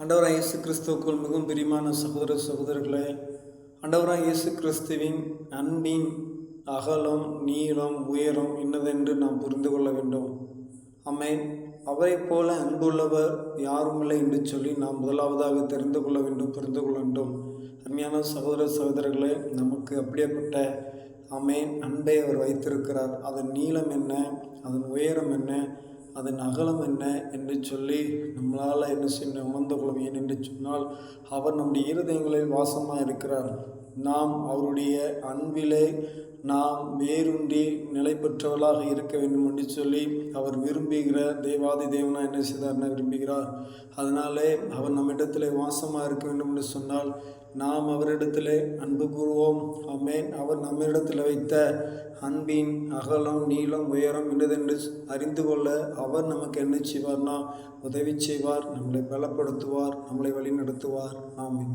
ஆண்டவராக இயேசு கிறிஸ்துவுக்குள் மிகவும் பிரியமான சகோதர சகோதரர்களே, ஆண்டவராக இயேசு கிறிஸ்துவின் அன்பின் அகலம், நீளம், உயரம் இன்னதென்று நாம் புரிந்து கொள்ள வேண்டும். ஆமென். அவரைப் போல அன்புள்ளவர் யாருமில்லை என்று சொல்லி நாம் முதலாவதாக தெரிந்து கொள்ள வேண்டும், புரிந்து கொள்ள வேண்டும். அருமையான சகோதர சகோதரர்களே, நமக்கு அப்படியேப்பட்ட ஆமென் அன்பை அவர் வைத்திருக்கிறார். அதன் நீளம் என்ன, அதன் உயரம் என்ன, அதன் அகலம் என்ன என்று சொல்லி நம்மளால் என்ன செய்ய உணர்ந்து கொள்ளும். ஏன் என்று சொன்னால் அவர் நம்முடைய இருதயங்களில் வாசமாக இருக்கிறார். நாம் அவருடைய அன்பிலே நாம் வேரூன்றி நிலை பெற்றவர்களாக இருக்க வேண்டும் என்று சொல்லி அவர் விரும்புகிற தேவாதி தேவனாக என்ன செய்தார்னா விரும்புகிறார். அதனாலே அவர் நம்மிடத்திலே வாசமாக இருக்க வேண்டும் என்று சொன்னால் நாம் அவரிடத்திலே அன்பு கூறுவோம். ஆமென். அவர் நம்மிடத்தில் வைத்த அன்பின் அகலம், நீளம், உயரம் என்னதென்று அறிந்து கொள்ள அவர் நமக்கு என்ன செய்வார்னா உதவி செய்வார், நம்மளை பலப்படுத்துவார், நம்மளை வழி நடத்துவார். ஆமென்.